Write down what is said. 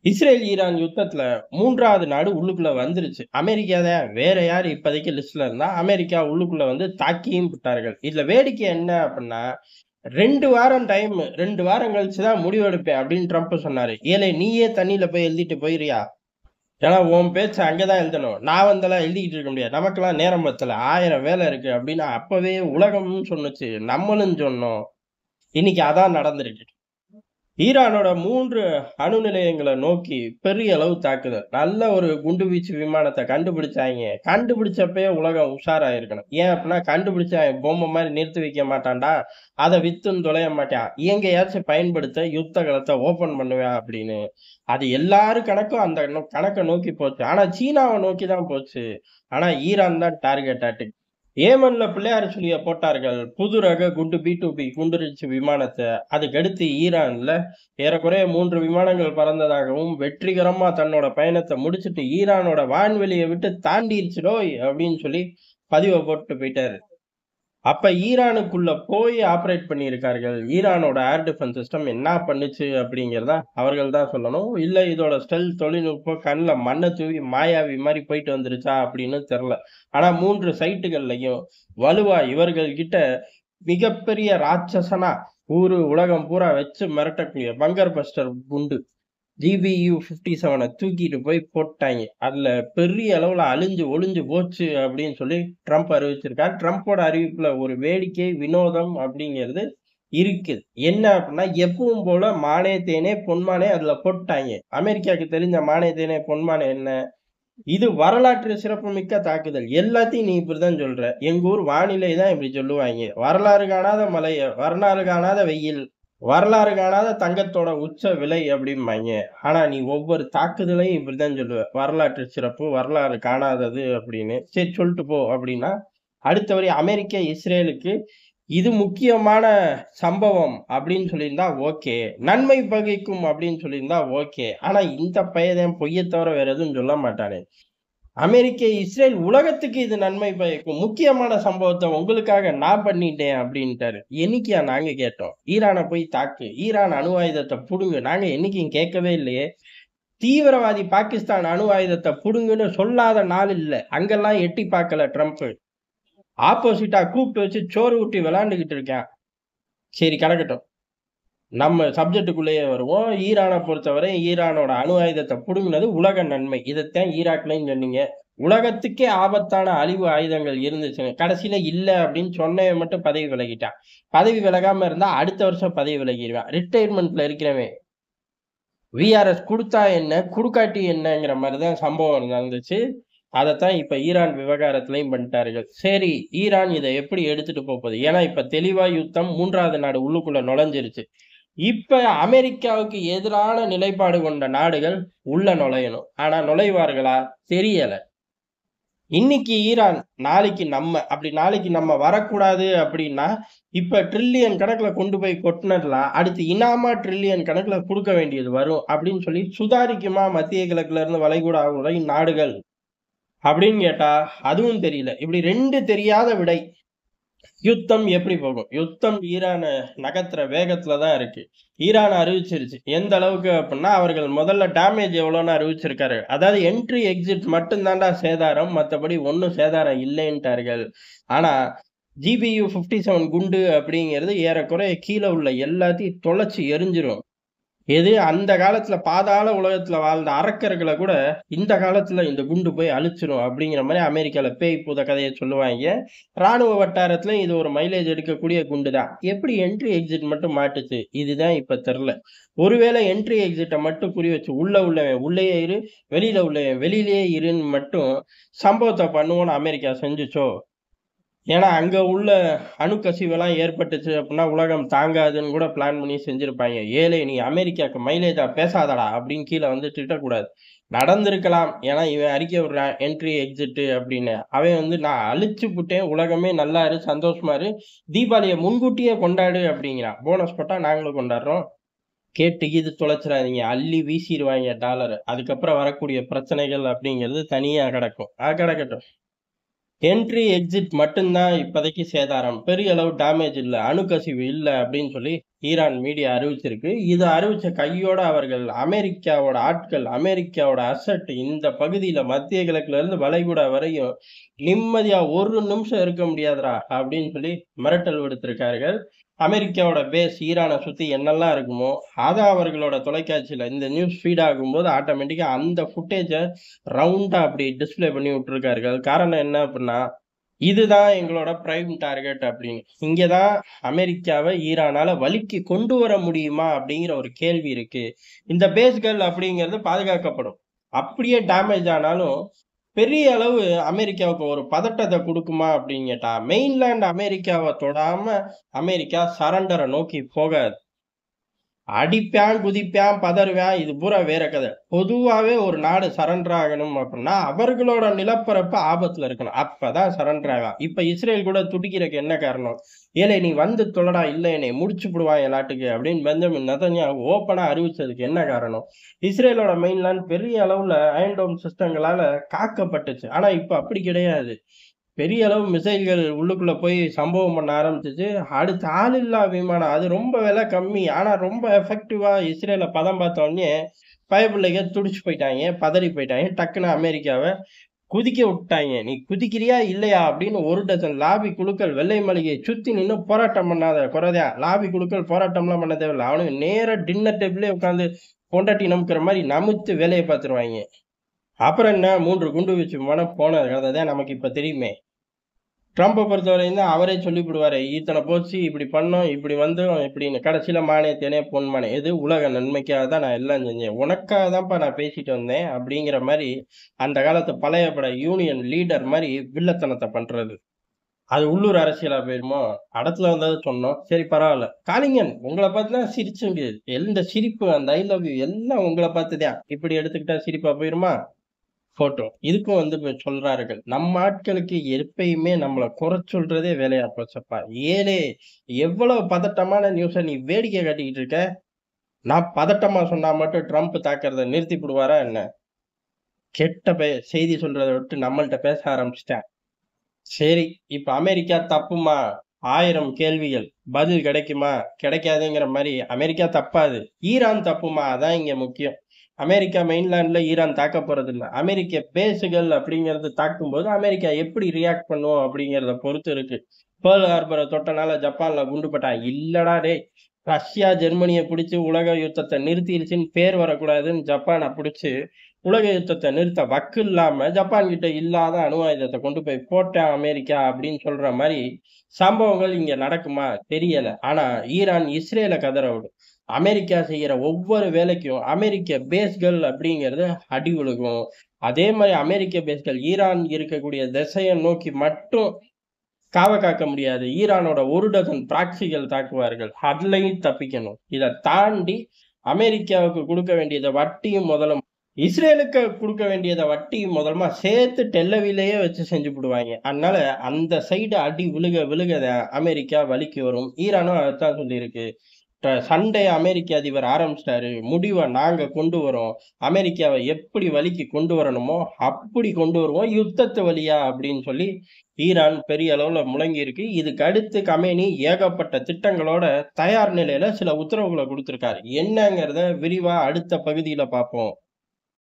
Israel Iran யுத்தத்துல 3வது நாடு உள்ளுக்குள்ள வந்துருச்சு. அமெரிக்கா தான். வேற யாரு இப்போதைக்கு லிஸ்ட்ல இருந்தா, அமெரிக்கா உள்ளுக்குள்ள வந்து தாக்கியும் விட்டார்கள். இதுல வேடிக்கை என்ன அப்டின்னா, 2 வாரம் டைம் 2 வாரம் கழிச்சு தான் முடிவெடுப்பேன் அப்டின்னு ட்ரம்ப் சொன்னாரு. ஏலே நீயே தண்ணீல போய் எழுதிட்டு போயிறியா? ஏன்னா உன் பேச்ச அங்க தான் எழுதணும். நான் வந்தெல்லாம் எழுதிக்கிட்டு இருக்க முடியாது. நமக்கெல்லாம் நேரம் பத்தல. 1000 வேலை இருக்கு அப்டின்னு அப்பவே உலகமும் சொன்னுச்சு. நம்மளும் சொன்னோம். இன்னைக்கு அதான் நடந்திருக்கு. ஈரானோட 3 அணு நிலையங்கள நோக்கி பெரிய அளவு தாக்குதல். நல்ல ஒரு குண்டுவீச்சு விமானத்த கண்டுபிடிச்சாய்ங்க. கண்டுபிடிச்சப்பயே உலகம் உஷாராயிருக்கணும். ஏன் அப்டின்னா, கண்டுபிடிச்சவன் பொம்மை மாரி நிறுத்தி வைக்க மாட்டான்டா. அத வித்தும் தொலைய மாட்டான். எங்கேயாச்சும் பயன்படுத்த யுத்த களத்த ஓப்பன் பண்ணுவேன் அப்படின்னு. அது எல்லாரு கணக்கும் அந்த கணக்க நோக்கி போச்சு. ஆனா சீனாவ நோக்கி தான் போச்சு. ஆனா ஈரான் தான் டார்கெட் ஏமன்ல பிள்ளையார் சுழிய போட்டார்கள். புது ரக குண்டு பி-2பி குண்டுவீச்சு விமானத்த. அதுக்கடுத்து ஈரான்ல ஏறக்குறைய 3 விமானங்கள் பறந்ததாகவும், வெற்றிகரமா தன்னோட பயணத்த முடிச்சுட்டு ஈரானோட வான்வெளிய விட்டு தாண்டிருச்சுடோய்! அப்படின்னு சொல்லி பதிவ போட்டு போயிட்டாரு. அப்ப ஈரானுக்குள்ள போய் ஆப்பரேட் பண்ணியிருக்கார்கள். ஈரானோட ஏர் டிஃபென்ஸ் சிஸ்டம் என்ன பண்ணுச்சு அப்படிங்கிறத அவர்கள் தான் சொல்லணும். இல்ல இதோட ஸ்டெல்த் தொழில்நுட்பம் கண்ல மண்ண தூவி மாயாவி மாரி போயிட்டு வந்துருச்சா அப்படின்னு தெரியல. ஆனா 3 சைட்டுகள்லயும் வலுவா இவர்கள் கிட்ட மிகப்பெரிய ராட்சசனா ஊரு உலகம் பூரா வச்சு மிரட்டக்கூடிய பங்கர் பஸ்டர் குண்டு GBU-57 தூக்கிட்டு போய் போட்டாய்ங்க. அதுல பெரிய அளவுல அழிஞ்சு ஒழிஞ்சு போச்சு அப்படின்னு சொல்லி ட்ரம்ப் அறிவிச்சிருக்கார். ட்ரம்போட அறிவிப்புல ஒரு வேடிக்கை, வினோதம் அப்படிங்கிறது இருக்குது. என்ன அப்படின்னா, எப்பவும் போல மானே தேனே பொன்மானே அதுல போட்டாய்ங்க. அமெரிக்காவுக்கு தெரிஞ்ச மானே தேனே பொன்மானே என்ன? இது வரலாற்று சிறப்புமிக்க தாக்குதல். எல்லாத்தையும் நீ இப்படித்தான் சொல்ற. எங்க ஊர் வானிலை தான் இப்படி சொல்லுவாய்ங்க. வரலாறு காணாத மழை, வரலாறு காணாத வெயில், வரலாறு காணாத தங்கத்தோட உச்ச விலை அப்படிம்பாய்ங்க. ஆனா நீ ஒவ்வொரு தாக்குதலையும் இப்படித்தான் சொல்லுவ. வரலாற்று சிறப்பு, வரலாறு காணாதது அப்படின்னு. சரி சொல்லிட்டு போ அப்படின்னா, அடுத்த வரி அமெரிக்க, இஸ்ரேலுக்கு இது முக்கியமான சம்பவம் அப்படின்னு சொல்லியிருந்தா ஓகே. நன்மை பகைக்கும் அப்படின்னு சொல்லியிருந்தா ஓகே. ஆனா இந்த பையன் பொய்யத் தவிர வேற எதுவும் சொல்ல மாட்டானே. அமெரிக்க, இஸ்ரேல் உலகத்துக்கு இது நன்மை பயக்கும். முக்கியமான சம்பவத்த உங்களுக்காக நான் பண்ணிட்டேன் அப்டின்ட்டாரு. என்னைக்கியா நாங்க கேட்டோம்? ஈரான போய் தாக்கு. ஈரான் அணு ஆயுதத்த புடுங்கு. நாங்க என்னைக்கும் கேட்கவே இல்லையே. தீவிரவாதி பாகிஸ்தான் அணு ஆயுதத்த புடுங்குன்னு சொல்லாத நாள் இல்ல. அங்கெல்லாம் எட்டி பார்க்கல ட்ரம்ப். ஆப்போசிட்டா கூப்ட்டு வச்சு சோறு ஊட்டி விளையாண்டுகிட்டு இருக்கான். சரி கிடக்கட்டும். நம்ம சப்ஜெக்ட்டுக்குள்ளேயே வருவோம். ஈரான பொறுத்தவரை ஈரானோட அணு ஆயுதத்த புடுங்குனது உலக நன்மை. இதத்தான் ஈராக்லயும் சொன்னீங்க. உலகத்துக்கே ஆபத்தான அழிவு ஆயுதங்கள் இருந்துச்சுன்னு. கடைசியில இல்ல அப்படின்னு சொன்னவன் மட்டும் பதவி விலகிட்டான். பதவி விலகாம இருந்தா அடுத்த வருஷம் பதவி விலகிருவான். ரிட்டயர்மென்ட்ல இருக்கிறவன். விஆர்எஸ் குடுத்தா என்ன? குடுக்காட்டி என்னங்கிற மாரி தான் சம்பவம் நடந்துச்சு. அதத்தான் இப்ப ஈரான் விவகாரத்திலயும் பண்ணிட்டார்கள். சரி, ஈரான் இத எப்படி எடுத்துட்டு போப்போது? ஏன்னா இப்ப தெளிவா யுத்தம் 3வது நாடு உள்ளுக்குள்ள நுழைஞ்சிருச்சு. இப்ப அமெரிக்காவுக்கு எதிரான நிலைப்பாடு கொண்ட நாடுகள் உள்ள நுழையணும். ஆனா நுழைவார்களா? தெரியல. இன்னைக்கு ஈரான், நாளைக்கு நம்ம. அப்படி நாளைக்கு நம்ம வரக்கூடாது அப்படின்னா, இப்ப ட்ரில்லியன் கணக்குல கொண்டு போய் கொட்டுனதெல்லாம், அடுத்து இனாமா ட்ரில்லியன் கணக்குல குடுக்க வேண்டியது வரும் அப்படின்னு சொல்லி சுதாரிக்குமா மத்திய கிழக்குல இருந்து வளைகுடா உறை நாடுகள்? அப்படின்னு கேட்டா, அதுவும் தெரியல. இப்படி 2 தெரியாத விடை. யுத்தம் எப்படி போகும்? யுத்தம் ஈரான நகர்த்துற வேகத்துல தான் இருக்கு. ஈரான் அறிவிச்சிருச்சு. எந்த அளவுக்கு அப்டின்னா, அவர்கள் முதல்ல டேமேஜ் எவ்வளோன்னு அறிவிச்சிருக்காரு. அதாவது என்ட்ரி, எக்ஸிட் மட்டும் தான்டா சேதாரம். மத்தபடி ஒண்ணும் சேதாரம் இல்லைன்ட்டார்கள். ஆனா, GBU-57 குண்டு அப்படிங்கிறது ஏறக்குறைய கீழ உள்ள எல்லாத்தையும் தொலைச்சு எரிஞ்சிரும். எது அந்த காலத்துல பாதாள உலகத்துல வாழ்ந்த அரக்கர்கள கூட, இந்த காலத்துல இந்த குண்டு போய் அழிச்சிரும் அப்படிங்கிற மாரி அமெரிக்கால பேய் பூத கதைய சொல்லுவாய்ங்க. ராணுவ வட்டாரத்திலயும் இது ஒரு மைலேஜ் எடுக்கக்கூடிய குண்டு தான். எப்படி என்ட்ரி, எக்ஸிட் மட்டும் மாட்டுச்சு? இதுதான் இப்ப தெர்ல. ஒருவேளை என்ட்ரி, எக்ஸிட்ட மட்டும் குறி வச்சு உள்ள உள்ளவன் உள்ளயே இரு, வெளியில உள்ளவன் வெளியிலேயே இருன்னு மட்டும் சம்பவத்த பண்ணுவோம்னு அமெரிக்கா செஞ்சுச்சோ? ஏன்னா, அங்க உள்ள அணுக்கசிவெல்லாம் ஏற்பட்டுச்சு அப்டின்னா, உலகம் தாங்காதுன்னு கூட பிளான் பண்ணி செஞ்சிருப்பாய்ங்க. "ஏலே நீ அமெரிக்காக்கு மைலேஜா பேசாதடா" அப்படின்னு கீழ வந்து திட்டக்கூடாது. நடந்திருக்கலாம். ஏன்னா, இவன் அறிக்கை விடுறான் என்ட்ரி, எக்ஸிட் அப்படின்னு. அவன் வந்து நான் அழிச்சு புட்டேன். உலகமே நல்லா இரு, சந்தோஷமா இரு. தீபாவளிய முன்கூட்டியே கொண்டாடு அப்படிங்கிறான். போனஸ் போட்டா நாங்களும் கொண்டாடுறோம். கேட்டு கீது தொலைச்சிறாதீங்க. அள்ளி வீசிருவாய்ங்க டாலர. அதுக்கப்புறம் வரக்கூடிய பிரச்சனைகள் அப்படிங்கிறது தனியா கிடக்கும். அது கிடக்கட்டும். என்ட்ரி, எக்ஸிட் மட்டும் தான் இப்போதைக்கு சேதாரம். பெரிய அளவு டேமேஜ் இல்ல. அணுக்கசிவு இல்ல அப்படின்னு சொல்லி ஈரான் மீடியா அறிவிச்சிருக்கு. இது அறிவிச்ச கையோட அவர்கள் அமெரிக்காவோட ஆட்கள், அமெரிக்காவோட அசட் இந்த பகுதியில மத்திய கிழக்குல இருந்து வளைகுடா வரையும் நிம்மதியா ஒரு நிமிஷம் இருக்க முடியாதுடா அப்படின்னு சொல்லி மிரட்டல் விடுத்திருக்கார்கள். அமெரிக்காவோட பேஸ் ஈரானை சுத்தி என்னெல்லாம் இருக்குமோ அதை அவர்களோட தொலைக்காட்சியில இந்த நியூஸ் ஃபீட் ஆகும்போது ஆட்டோமேட்டிக்கா அந்த ஃபுட்டேஜை ரவுண்டா அப்படி டிஸ்ப்ளே பண்ணி விட்டுருக்கார்கள். காரணம் என்ன அப்படின்னா, இதுதான் எங்களோட பிரைம் டார்கெட் அப்படின்னு. இங்கதான் அமெரிக்காவை ஈரானால வழிக்கு கொண்டு வர முடியுமா அப்படிங்கிற ஒரு கேள்வி இருக்கு. இந்த பேஸ்கள் அப்படிங்கிறது பாதுகாக்கப்படும். அப்படியே டேமேஜ் ஆனாலும் பெரிய அளவு அமெரிக்காவுக்கு ஒரு பதட்டத்தை கொடுக்குமா அப்படின்னு கேட்டா, மெயின்லேண்ட் அமெரிக்காவை தொடாம அமெரிக்கா சரண்டரை நோக்கி போகாது. அடிப்பான், குதிப்பான், பதறுவான். இது பூரா வேற கதை. பொதுவாவே ஒரு நாடு சரண்டர் ஆகணும் அப்படின்னா, அவர்களோட நிலப்பரப்பு ஆபத்துல இருக்கணும். அப்பதான் சரண்டர் ஆவான். இப்ப இஸ்ரேல் கூட துடிக்கிறதுக்கு என்ன காரணம்? ஏலே நீ வந்து தொலைடா, இல்ல என்னை முடிச்சு புடுவான் என் நாட்டுக்கு அப்படின்னு பெஞ்சமின் நெதன்யாகு ஓப்பனா அறிவிச்சதுக்கு என்ன காரணம்? இஸ்ரேலோட மெயின்லேண்ட் பெரிய அளவுல அயன் டோம் சிஸ்டங்களால காக்கப்பட்டுச்சு. ஆனா இப்ப அப்படி கிடையாது. பெரிய அளவு மிசைல்கள் உள்ளுக்குள்ள போய் சம்பவம் பண்ண ஆரம்பிச்சுச்சு. அடுத்து ஆளில்லா விமானம். அது ரொம்ப விலை கம்மி. ஆனா ரொம்ப எஃபெக்டிவா இஸ்ரேல பதம் பார்த்த உடனே பயப்பிள்ளைங்க துடிச்சு போயிட்டாங்க, பதறி போயிட்டாங்க. டக்குன்னு அமெரிக்காவை குதிக்க விட்டாங்க. நீ குதிக்கிறியா இல்லையா அப்படின்னு ஒரு டசன் லாபி குழுக்கள் வெள்ளை மாளிகையை சுத்தி நின்னு போராட்டம் பண்ணாத குறையா. லாபி குழுக்கள் போராட்டம்லாம் பண்ண தேவையில்ல. அவனுக்கு நேரா டின்னர் டேபிளே உட்காந்து பொண்டாட்டி நமுக்கிற மாதிரி நமுத்து வேலையை பார்த்துருவாங்க. அப்புறம் என்ன 3 குண்டு வச்சு விமானம் போன கதை தான் நமக்கு இப்ப தெரியுமே. ட்ரம்பை பொறுத்தவரையும் தான் அவரே சொல்லிவிடுவாரு. இத்தனை போச்சு, இப்படி பண்ணோம், இப்படி வந்தோம், இப்படின்னு. கடைசியில மானே தேனே பொன்மானே. எது உலக நன்மைக்காக தான் நான் எல்லாம் செஞ்சேன். உனக்காக தான்ப்பா நான் பேசிட்டு வந்தேன் அப்படிங்கிற மாதிரி அந்த காலத்து பழைய பட யூனியன் லீடர் மாதிரி வில்லத்தனத்தை பண்றது. அது உள்ளூர் அரசியலா போயிருமோ? இடத்துல வந்தது சொன்னோம். சரி பரவாயில்ல. காளிங்கன் உங்களை பார்த்து தான் சிரிச்சுங்க. எந்த சிரிப்பு அந்த ஐ லவ் யூ எல்லாம் உங்களை பார்த்துதான். இப்படி எடுத்துக்கிட்டா சிரிப்பா போயிருமா? போட்டோ. இதுக்கும் வந்து இப்ப சொல்றார்கள். நம்ம ஆட்களுக்கு எப்பயுமே நம்மள குறை சொல்றதே வேலையா போச்சப்பா. ஏலே எவ்வளவு பதட்டமான நியூஸ நீ வேடிக்கை காட்டிக்கிட்டு இருக்க? நான் பதட்டமா சொன்னா மட்டும் ட்ரம்ப் தாக்குறத நிறுத்தி விடுவாரா என்ன? கெட்ட செய்தி சொல்றதை விட்டு நம்மள்ட்ட பேச ஆரம்பிச்சிட்டேன். சரி, இப்ப அமெரிக்கா தப்புமா? 1000 கேள்விகள். பதில் கிடைக்குமா? கிடைக்காதுங்கிற மாதிரி அமெரிக்கா தப்பாது. ஈரான் தப்புமா? அதான் இங்க முக்கியம். அமெரிக்கா மெயின்லேண்ட்ல ஈரான் தாக்க போறது இல்ல. அமெரிக்க பேஸுகள் அப்படிங்கறது தாக்கும்போது அமெரிக்கா எப்படி ரியாக்ட் பண்ணுவோம் அப்படிங்கறத பொறுத்து இருக்கு. பேர்ல் ஹார்பரை தொட்டனால ஜப்பான்ல குண்டு பட்டான். இல்லடா டேய், ரஷ்யா ஜெர்மனியை பிடிச்சு உலக யுத்தத்தை நிறுத்திடுச்சுன்னு பேர் வரக்கூடாதுன்னு ஜப்பானை பிடிச்சு உலக யுத்தத்தை நிறுத்த வக்கு இல்லாம ஜப்பான் கிட்ட இல்லாத அணு ஆயுதத்தை கொண்டு போய் போட்டான் அமெரிக்கா அப்படின்னு சொல்ற மாதிரி சம்பவங்கள் இங்க நடக்குமா தெரியல. ஆனா ஈரான் இஸ்ரேலை கதற விடும். அமெரிக்கா செய்யற ஒவ்வொரு வேலைக்கும் அமெரிக்க பேஸ்கள் அப்படிங்கிறது அடி விழுகும். அதே மாதிரி அமெரிக்க பேஸ்கள் ஈரான் இருக்கக்கூடிய திசையை நோக்கி மட்டும் காவ காக்க முடியாது. ஈரானோட ஒரு டசன் பிராக்சிகள் தாக்குவார்கள். அதுலயும் தப்பிக்கணும். இதை தாண்டி அமெரிக்காவுக்கு கொடுக்க வேண்டியதை வட்டியும் முதலும் இஸ்ரேலுக்கு கொடுக்க வேண்டியதை வட்டியும் முதலமா சேர்த்து டெல்லவிலேயே வச்சு செஞ்சு விடுவாங்க. அதனால அந்த சைடு அடி விழுக விழுக அமெரிக்கா வலிக்கு வரும். ஈரானும் அதைத்தான் சொல்லியிருக்கு. சண்டே அமெரிக்க அதிபர் ஆரம்பிச்சிட்டாரு. முடிவை நாங்க கொண்டு வரோம். அமெரிக்காவை எப்படி வழிக்கு கொண்டு வரணுமோ அப்படி கொண்டு வருவோம் யுத்தத்து வழியா அப்படின்னு சொல்லி ஈரான் பெரிய அளவுல முழங்கி இருக்கு. இதுக்கு அடுத்து கமேனி ஏகப்பட்ட திட்டங்களோட தயார் நிலையில சில உத்தரவுகளை கொடுத்திருக்காரு. என்னங்கிறத விரிவா அடுத்த பகுதியில பார்ப்போம்.